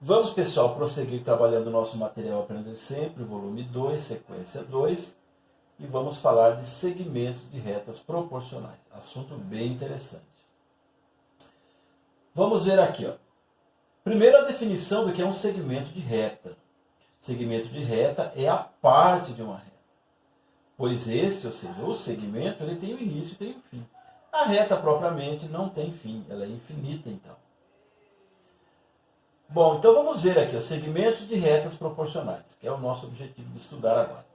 Vamos, pessoal, prosseguir trabalhando o nosso material Aprender Sempre, volume 2, sequência 2, e vamos falar de segmentos de retas proporcionais. Assunto bem interessante. Vamos ver aqui, ó. Primeiro, a definição do que é um segmento de reta. Segmento de reta é a parte de uma reta. Pois este, ou seja, o segmento, ele tem um início e tem um fim. A reta propriamente não tem fim, ela é infinita então. Bom, então vamos ver aqui os segmentos de retas proporcionais, que é o nosso objetivo de estudar agora.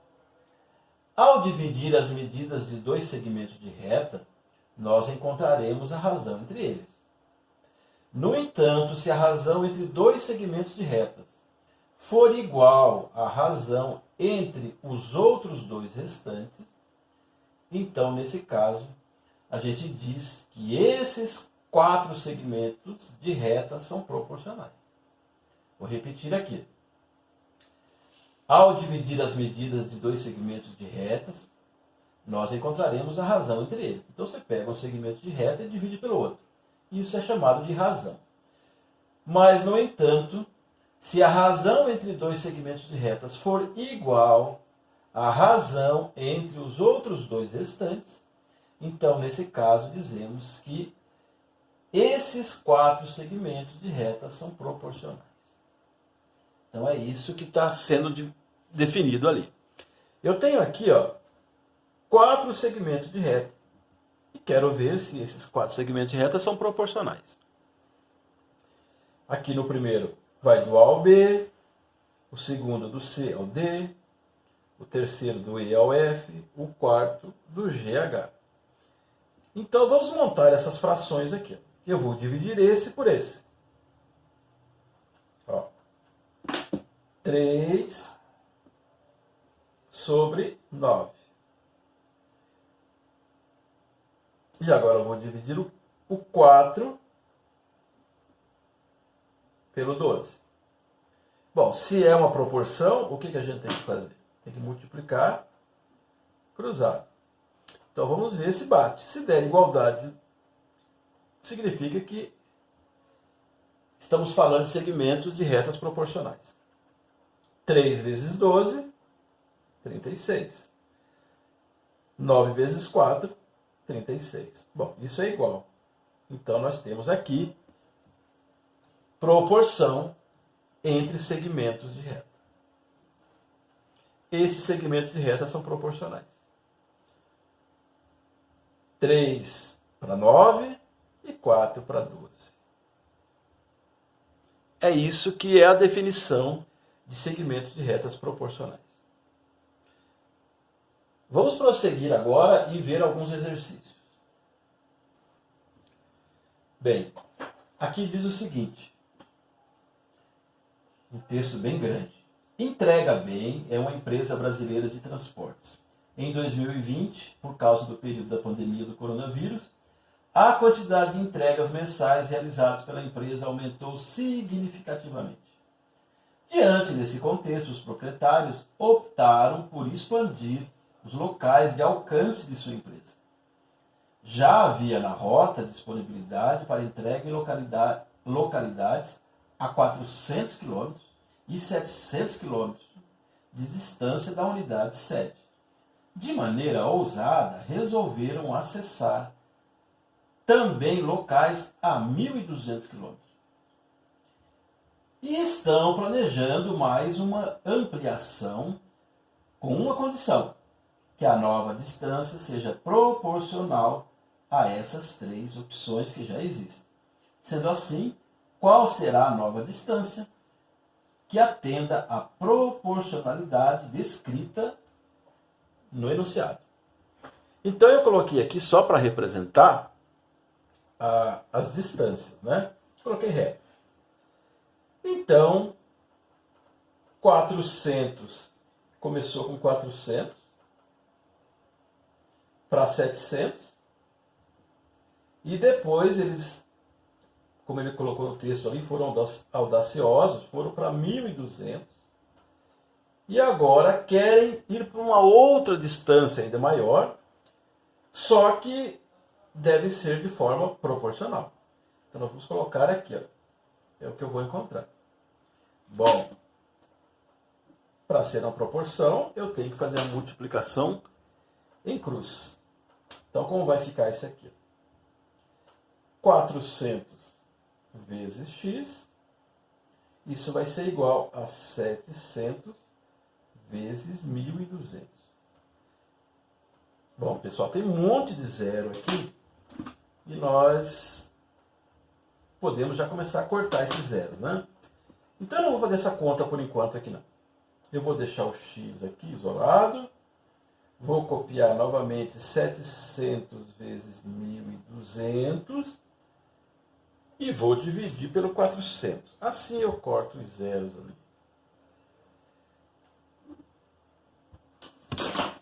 Ao dividir as medidas de dois segmentos de reta, nós encontraremos a razão entre eles. No entanto, se a razão entre dois segmentos de retas for igual à razão entre os outros dois restantes, então, nesse caso, a gente diz que esses quatro segmentos de reta são proporcionais. Vou repetir aqui. Ao dividir as medidas de dois segmentos de retas, nós encontraremos a razão entre eles. Então, você pega um segmento de reta e divide pelo outro. Isso é chamado de razão. Mas, no entanto, se a razão entre dois segmentos de retas for igual à razão entre os outros dois restantes, então, nesse caso, dizemos que esses quatro segmentos de retas são proporcionais. Então, é isso que está sendo definido ali. Eu tenho aqui, ó, quatro segmentos de reta. E quero ver se esses quatro segmentos de reta são proporcionais. Aqui no primeiro vai do A ao B, o segundo do C ao D, o terceiro do E ao F, o quarto do G a H. Então, vamos montar essas frações aqui. Eu vou dividir esse por esse. Ó. 3 sobre 9. E agora eu vou dividir o 4 pelo 12. Bom, se é uma proporção, o que a gente tem que fazer? Tem que multiplicar cruzado. Então vamos ver se bate. Se der igualdade, significa que estamos falando de segmentos de retas proporcionais. 3 vezes 12, 36. 9 vezes 4, 36. Bom, isso é igual. Então nós temos aqui proporção entre segmentos de reta. Esses segmentos de reta são proporcionais. 3 para 9 e 4 para 12. É isso que é a definição de segmentos de retas proporcionais. Vamos prosseguir agora e ver alguns exercícios. Bem, aqui diz o seguinte, um texto bem grande. Entrega Bem é uma empresa brasileira de transportes. Em 2020, por causa do período da pandemia do coronavírus, a quantidade de entregas mensais realizadas pela empresa aumentou significativamente. Diante desse contexto, os proprietários optaram por expandir os locais de alcance de sua empresa. Já havia na rota disponibilidade para entrega em localidades a 400 km e 700 km de distância da unidade sede. De maneira ousada, resolveram acessar também locais a 1.200 km. E estão planejando mais uma ampliação com uma condição, que a nova distância seja proporcional a essas três opções que já existem. Sendo assim, qual será a nova distância que atenda à proporcionalidade descrita no enunciado? Então eu coloquei aqui só para representar as distâncias, né? Coloquei retas. Então, 400, começou com 400 para 700, e depois eles, como ele colocou no texto ali, foram audaciosos, foram para 1.200, e agora querem ir para uma outra distância ainda maior, só que deve ser de forma proporcional. Então nós vamos colocar aqui, ó, é o que eu vou encontrar. Bom, para ser uma proporção, eu tenho que fazer a multiplicação em cruz. Então, como vai ficar isso aqui? 400 vezes x, isso vai ser igual a 700 vezes 1.200. Bom, pessoal, tem um monte de zero aqui e nós podemos já começar a cortar esse zero, né? Então, eu não vou fazer essa conta por enquanto aqui, não. Eu vou deixar o x aqui isolado. Vou copiar novamente 700 vezes 1.200 e vou dividir pelo 400. Assim eu corto os zeros ali.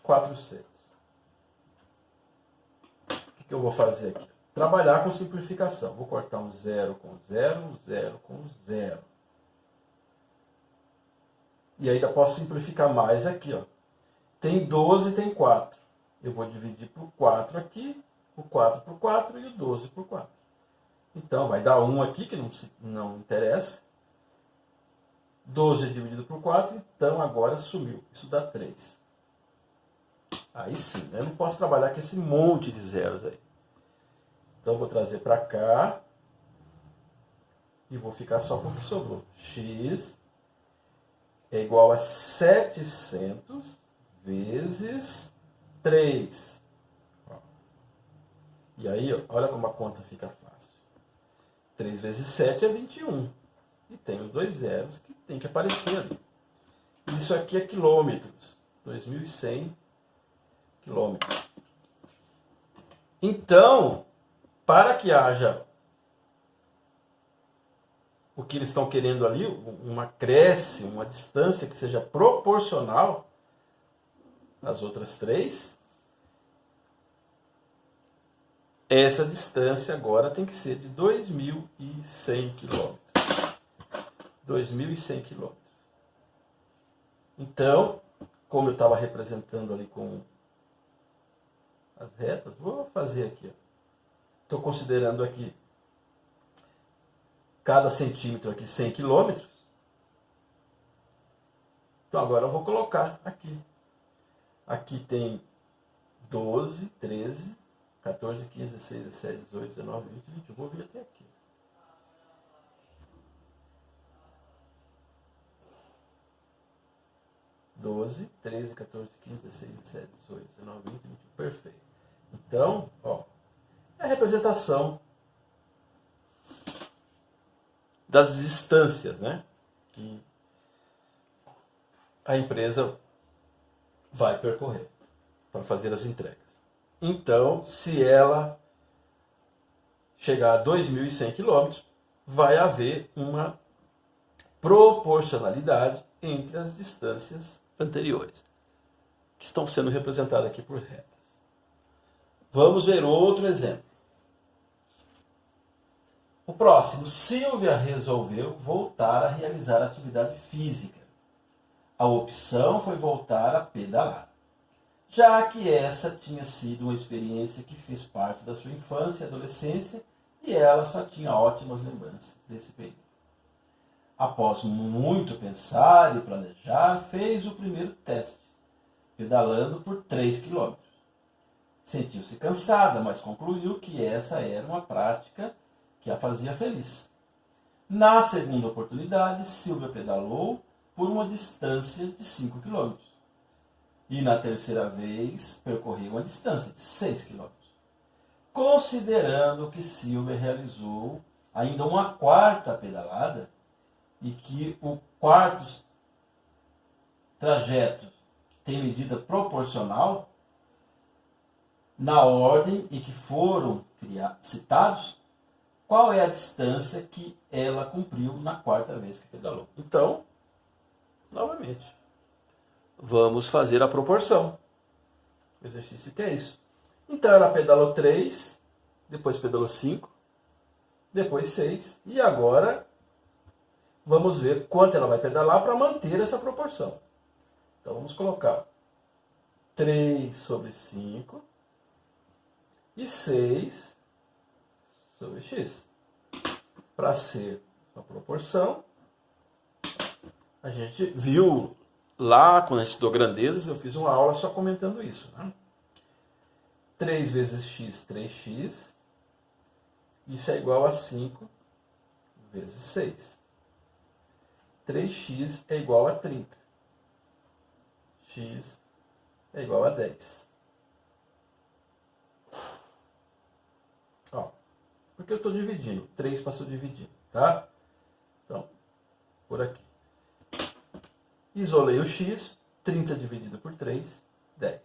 400. O que eu vou fazer aqui? Trabalhar com simplificação. Vou cortar um zero com zero, um zero com zero. E ainda posso simplificar mais aqui, ó. Tem 12 e tem 4. Eu vou dividir por 4 aqui, o 4 por 4 e o 12 por 4. Então, vai dar 1 aqui, que não interessa. 12 dividido por 4, então agora sumiu. Isso dá 3. Aí sim, eu não posso trabalhar com esse monte de zeros aí. Então, eu vou trazer para cá e vou ficar só com o que sobrou. X é igual a 700 vezes 3. E aí, olha como a conta fica fácil. 3 vezes 7 é 21. E tem os dois zeros que tem que aparecer ali. Isso aqui é quilômetros. 2.100 quilômetros. Então, para que haja o que eles estão querendo ali, um acréscimo, uma distância que seja proporcional às outras três, essa distância agora tem que ser de 2.100 quilômetros. 2.100 quilômetros. Então, como eu estava representando ali com as retas, vou fazer aqui. Estou considerando aqui cada centímetro aqui 100 quilômetros. Então agora eu vou colocar aqui. Aqui tem 12, 13, 14, 15, 16, 17, 18, 19, 20, 21. Vou vir até aqui. Doze, 13, 14, 15, 16, 17, 18, 19, 20, 21. Perfeito. Então, ó, é a representação das distâncias, né, que a empresa vai percorrer para fazer as entregas. Então, se ela chegar a 2.100 quilômetros, vai haver uma proporcionalidade entre as distâncias anteriores, que estão sendo representadas aqui por retas. Vamos ver outro exemplo. O próximo, Silvia resolveu voltar a realizar atividade física. A opção foi voltar a pedalar, já que essa tinha sido uma experiência que fez parte da sua infância e adolescência e ela só tinha ótimas lembranças desse período. Após muito pensar e planejar, fez o primeiro teste, pedalando por 3 quilômetros. Sentiu-se cansada, mas concluiu que essa era uma prática que a fazia feliz. Na segunda oportunidade, Silvia pedalou por uma distância de 5 quilômetros. E na terceira vez, percorreu uma distância de 6 quilômetros. Considerando que Silvia realizou ainda uma quarta pedalada e que o quarto trajeto tem medida proporcional na ordem em que foram citados, qual é a distância que ela cumpriu na quarta vez que pedalou? Então, novamente, vamos fazer a proporção. O exercício que é isso. Então, ela pedalou 3, depois pedalou 5, depois 6, e agora vamos ver quanto ela vai pedalar para manter essa proporção. Então, vamos colocar 3 sobre 5 e 6 sobre x. Para ser uma proporção, a gente viu lá, quando a gente estudou grandezas, eu fiz uma aula só comentando isso. Né? 3 vezes x, 3x. Isso é igual a 5 vezes 6. 3x é igual a 30. X é igual a 10. Ó, porque eu estou dividindo. 3 passou dividindo, tá? Então, por aqui. Isolei o x. 30 dividido por 3, 10.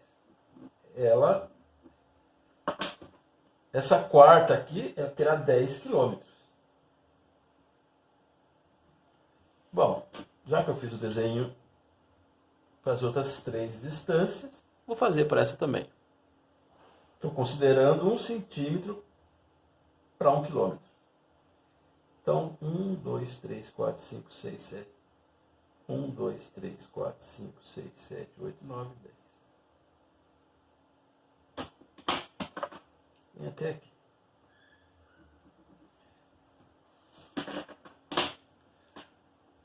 Essa quarta aqui terá 10 quilômetros. Bom, já que eu fiz o desenho para as outras 3 distâncias, vou fazer para essa também. Estou considerando 1 centímetro para 1 quilômetro. Então, 1, 2, 3, 4, 5, 6, 7. 1, 2, 3, 4, 5, 6, 7, 8, 9, 10. Vem até aqui.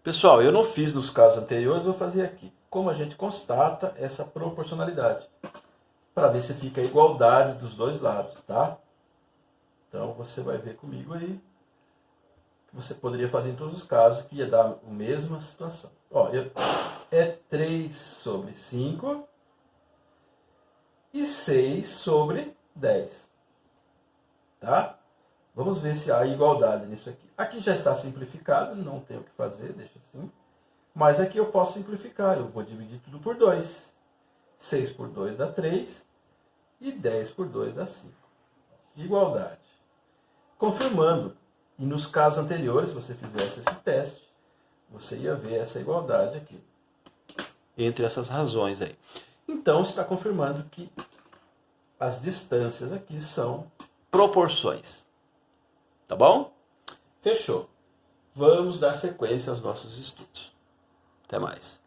Pessoal, eu não fiz nos casos anteriores, vou fazer aqui. Como a gente constata essa proporcionalidade. Para ver se fica a igualdade dos dois lados, tá? Então, você vai ver comigo aí. Que você poderia fazer em todos os casos, que ia dar a mesma situação. Ó, é 3 sobre 5 e 6 sobre 10. Tá? Vamos ver se há igualdade nisso aqui. Aqui já está simplificado, não tem o que fazer, deixa assim. Mas aqui eu posso simplificar, eu vou dividir tudo por 2. 6 por 2 dá 3 e 10 por 2 dá 5. Igualdade. Confirmando, e nos casos anteriores, se você fizesse esse teste, você ia ver essa igualdade aqui. Entre essas razões aí. Então, está confirmando que as distâncias aqui são proporções. Tá bom? Fechou. Vamos dar sequência aos nossos estudos. Até mais.